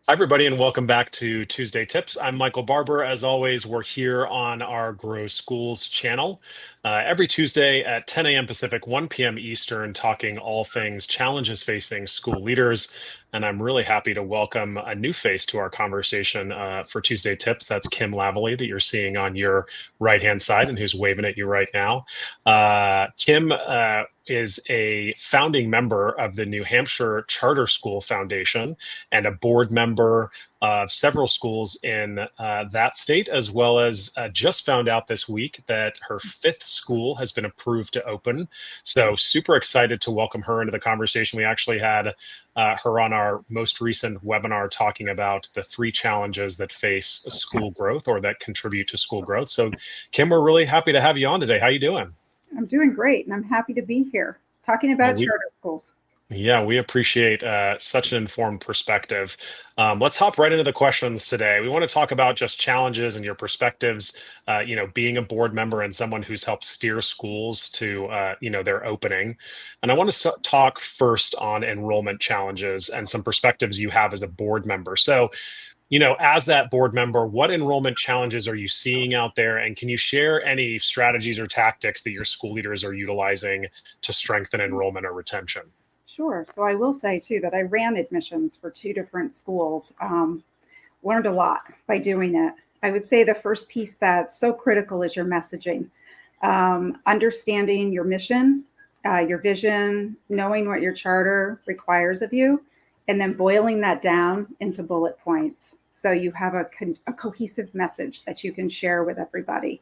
Hi, everybody, and welcome back to Tuesday Tips. I'm Michael Barber. As always, we're here on our Grow Schools channel every Tuesday at 10 a.m. Pacific, 1 p.m. Eastern, talking all things challenges facing school leaders. And I'm really happy to welcome a new face to our conversation for Tuesday Tips. That's Kim Lavallee that you're seeing on your right-hand side and who's waving at you right now. Kim is a founding member of the New Hampshire Charter School Foundation and a board member of several schools in that state, as well as just found out this week that her fifth school has been approved to open. So super excited to welcome her into the conversation. We actually had her on our most recent webinar talking about the three challenges that face school growth or that contribute to school growth. So Kim, we're really happy to have you on today. How you doing? I'm doing great, and I'm happy to be here talking about charter schools. Yeah, we appreciate such an informed perspective. Let's hop right into the questions today. We want to talk about just challenges and your perspectives, being a board member and someone who's helped steer schools to, their opening. And I want to talk first on enrollment challenges and some perspectives you have as a board member. So, as that board member, what enrollment challenges are you seeing out there? And can you share any strategies or tactics that your school leaders are utilizing to strengthen enrollment or retention? Sure. So I will say, too, that I ran admissions for two different schools, learned a lot by doing it. I would say the first piece that's so critical is your messaging, understanding your mission, your vision, knowing what your charter requires of you, and then boiling that down into bullet points. So you have a cohesive message that you can share with everybody.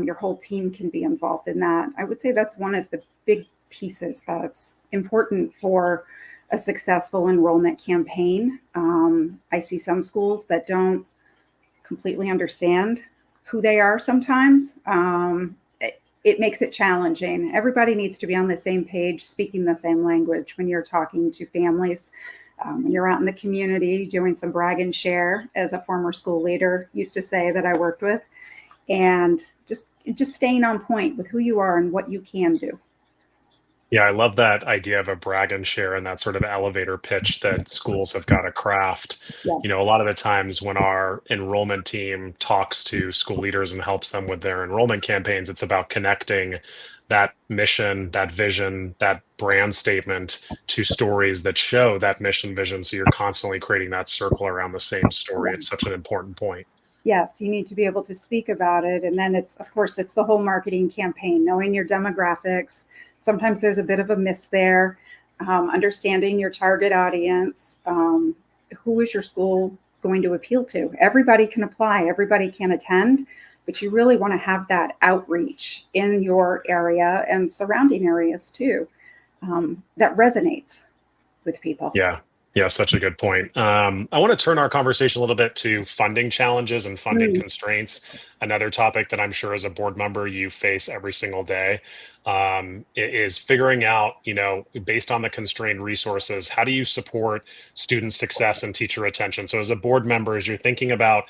Your whole team can be involved in that. I would say that's one of the big pieces that's important for a successful enrollment campaign. I see some schools that don't completely understand who they are sometimes. It makes it challenging. Everybody needs to be on the same page, speaking the same language when you're talking to families. When you're out in the community doing some brag and share, as a former school leader used to say that I worked with, and just staying on point with who you are and what you can do. Yeah, I love that idea of a brag and share and that sort of elevator pitch that schools have got to craft. Yes. A lot of the times when our enrollment team talks to school leaders and helps them with their enrollment campaigns, it's about connecting that mission, that vision, that brand statement to stories that show that mission vision. So you're constantly creating that circle around the same story. It's such an important point. Yes, you need to be able to speak about it. And then it's the whole marketing campaign, knowing your demographics. Sometimes there's a bit of a miss there. Understanding your target audience. Who is your school going to appeal to? Everybody can apply, everybody can attend, but you really want to have that outreach in your area and surrounding areas too, that resonates with people. Yeah, such a good point. I want to turn our conversation a little bit to funding challenges and funding constraints. Another topic that I'm sure as a board member you face every single day is figuring out, based on the constrained resources, how do you support student success and teacher retention? So as a board member, as you're thinking about,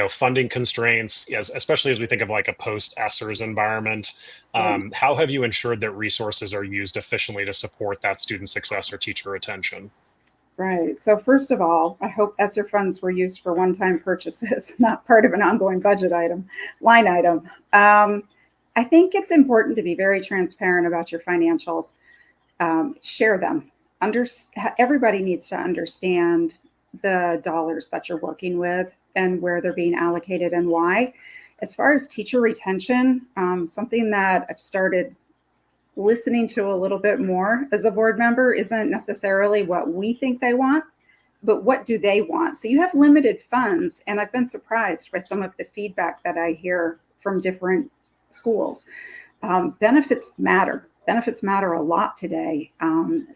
funding constraints, especially as we think of like a post-ESSERS environment, how have you ensured that resources are used efficiently to support that student success or teacher retention? Right. So first of all, I hope ESSER funds were used for one-time purchases, not part of an ongoing budget line item. I think it's important to be very transparent about your financials. Share them. Everybody needs to understand the dollars that you're working with and where they're being allocated and why. As far as teacher retention, something that I've started listening to a little bit more as a board member isn't necessarily what we think they want, but what do they want? So you have limited funds, and I've been surprised by some of the feedback that I hear from different schools. Benefits matter. Benefits matter a lot today.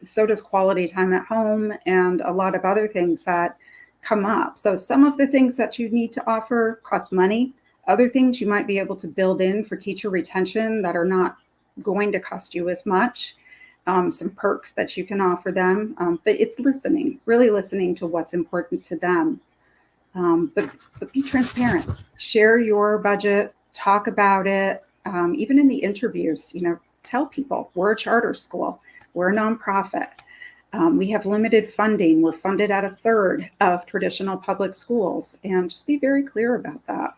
So does quality time at home and a lot of other things that come up. So some of the things that you need to offer cost money. Other things you might be able to build in for teacher retention that are not going to cost you as much, some perks that you can offer them, but it's really listening to what's important to them. But be transparent, share your budget, talk about it, even in the interviews, tell people we're a charter school, we're a nonprofit. We have limited funding. We're funded at a third of traditional public schools, and just be very clear about that.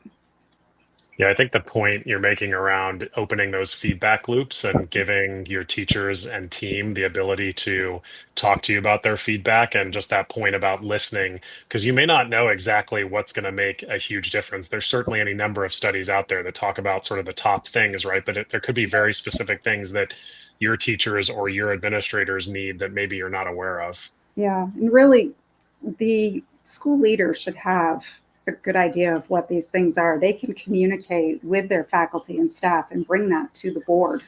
Yeah, I think the point you're making around opening those feedback loops and giving your teachers and team the ability to talk to you about their feedback, and just that point about listening, because you may not know exactly what's going to make a huge difference. There's certainly any number of studies out there that talk about sort of the top things, right? But there could be very specific things that your teachers or your administrators need that maybe you're not aware of. Yeah, and really, the school leader should have a good idea of what these things are. They can communicate with their faculty and staff and bring that to the board.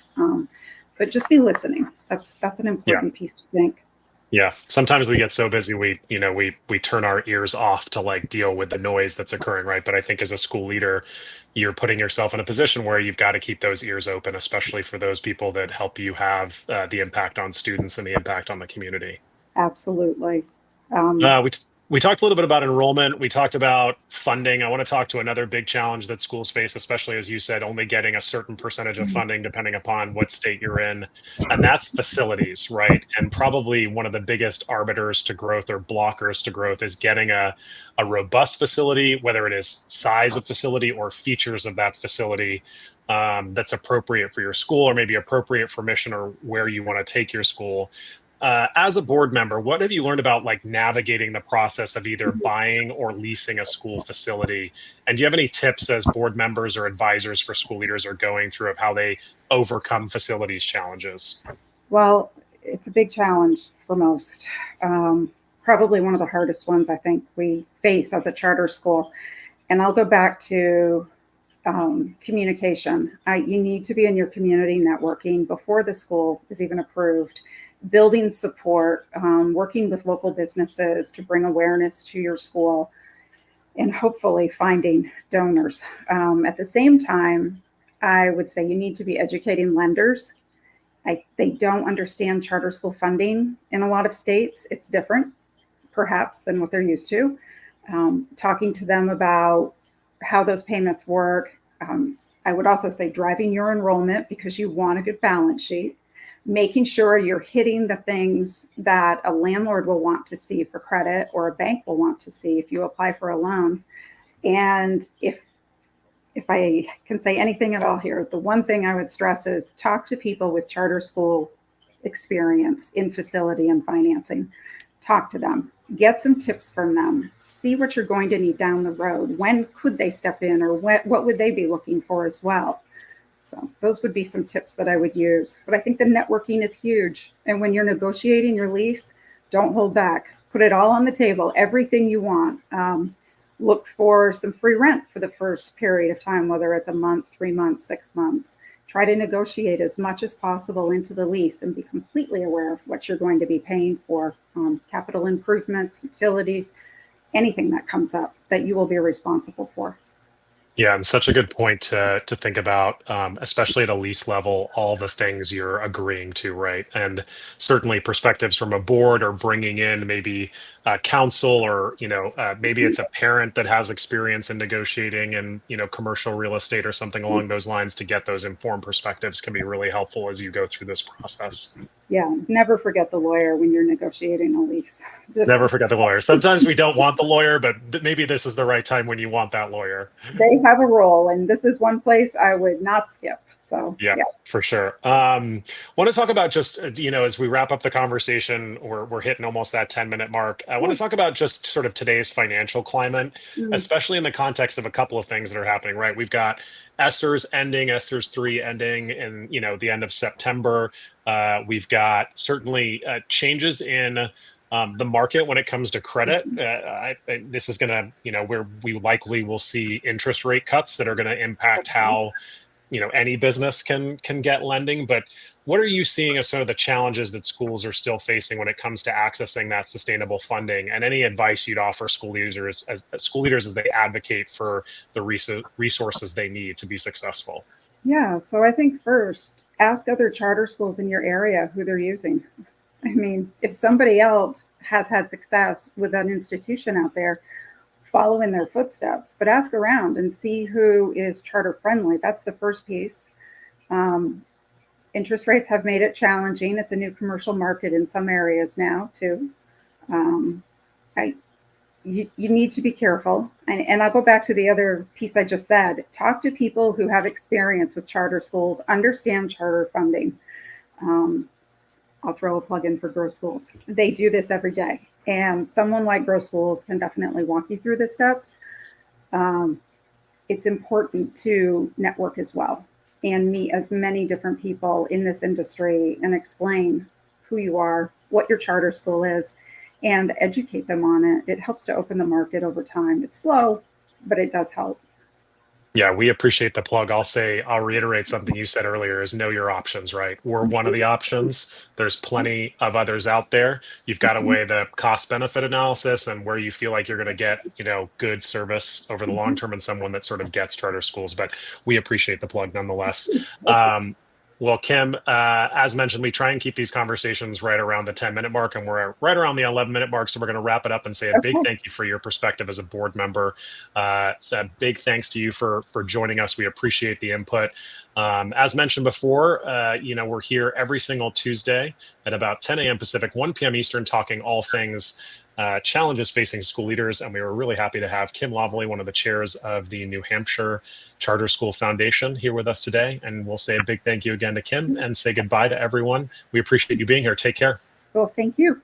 But just be listening. That's an Yeah. important piece to think. Yeah, sometimes we get so busy we turn our ears off to like deal with the noise that's occurring, right? But I think as a school leader, you're putting yourself in a position where you've got to keep those ears open, especially for those people that help you have the impact on students and the impact on the community. Absolutely. Um, We talked a little bit about enrollment. We talked about funding. I want to talk to another big challenge that schools face, especially as you said, only getting a certain percentage of funding depending upon what state you're in, and that's facilities, right? And probably one of the biggest arbiters to growth or blockers to growth is getting a robust facility, whether it is size of facility or features of that facility. That's appropriate for your school, or maybe appropriate for mission or where you want to take your school. As a board member, what have you learned about like navigating the process of either buying or leasing a school facility? And do you have any tips as board members or advisors for school leaders are going through of how they overcome facilities challenges? well, it's a big challenge for most. Probably one of the hardest ones I think we face as a charter school. And I'll go back to communication. You need to be in your community networking before the school is even approved, building support, working with local businesses to bring awareness to your school, and hopefully finding donors. At the same time, I would say you need to be educating lenders. They don't understand charter school funding in a lot of states. It's different, perhaps, than what they're used to. Talking to them about how those payments work. I would also say driving your enrollment because you want a good balance sheet, making sure you're hitting the things that a landlord will want to see for credit or a bank will want to see if you apply for a loan. And if I can say anything at all here, the one thing I would stress is talk to people with charter school experience in facility and financing. Talk to them, get some tips from them, see what you're going to need down the road. When could they step in, or what would they be looking for as well? So those would be some tips that I would use. But I think the networking is huge. And when you're negotiating your lease, don't hold back. Put it all on the table, everything you want. Look for some free rent for the first period of time, whether it's a month, 3 months, 6 months. Try to negotiate as much as possible into the lease and be completely aware of what you're going to be paying for, capital improvements, utilities, anything that comes up that you will be responsible for. Yeah, and such a good point to think about, especially at a lease level, all the things you're agreeing to, right? And certainly perspectives from a board, or bringing in maybe counsel, or maybe it's a parent that has experience in negotiating and commercial real estate or something along those lines, to get those informed perspectives can be really helpful as you go through this process. Yeah, never forget the lawyer when you're negotiating a lease. Just Never forget the lawyer. Sometimes we don't want the lawyer, but maybe this is the right time when you want that lawyer. they have a role, and this is one place I would not skip. So Yeah, yeah. for sure. Want to talk about just, as we wrap up the conversation, we're hitting almost that 10-minute mark. I want to talk about just sort of today's financial climate, Mm, especially in the context of a couple of things that are happening, right? We've got ESSERS ending, ESSERS 3 ending in, the end of September. We've got certainly changes in the market when it comes to credit. This is going to, where we likely will see interest rate cuts that are going to impact how any business can get lending. But what are you seeing as some of the challenges that schools are still facing when it comes to accessing that sustainable funding, and any advice you'd offer school leaders as they advocate for the resources they need to be successful? yeah. So I think first, ask other charter schools in your area who they're using. I mean, if somebody else has had success with an institution out there, follow in their footsteps, but ask around and see who is charter friendly. That's the first piece. Um, Interest rates have made it challenging. It's a new commercial market in some areas now, too. Um, I, you need to be careful. And I'll go back to the other piece I just said. Talk to people who have experience with charter schools, understand charter funding. Um, I'll throw a plug in for Grow Schools. They do this every day. And someone like Grow Schools can definitely walk you through the steps. Um, it's important to network as well and meet as many different people in this industry and explain who you are, what your charter school is, and educate them on it. It helps to open the market over time. It's slow, but it does help. Yeah, we appreciate the plug. I'll reiterate something you said earlier is know your options, right? We're one of the options. There's plenty of others out there. You've got to weigh the cost benefit analysis and where you feel like you're going to get, good service over the long term and someone that sort of gets charter schools. But we appreciate the plug nonetheless. Well, Kim, as mentioned, we try and keep these conversations right around the 10-minute mark, and we're right around the 11-minute mark. So we're going to wrap it up and say a big Okay. thank you for your perspective as a board member. So a big thanks to you for joining us. We appreciate the input. As mentioned before, we're here every single Tuesday at about 10 a.m. Pacific, 1 p.m. Eastern, talking all things challenges facing school leaders. And we were really happy to have Kim Lavallee, one of the chairs of the New Hampshire Charter School Foundation, here with us today. And we'll say a big thank you again to Kim and say goodbye to everyone. We appreciate you being here. Take care. Well, thank you.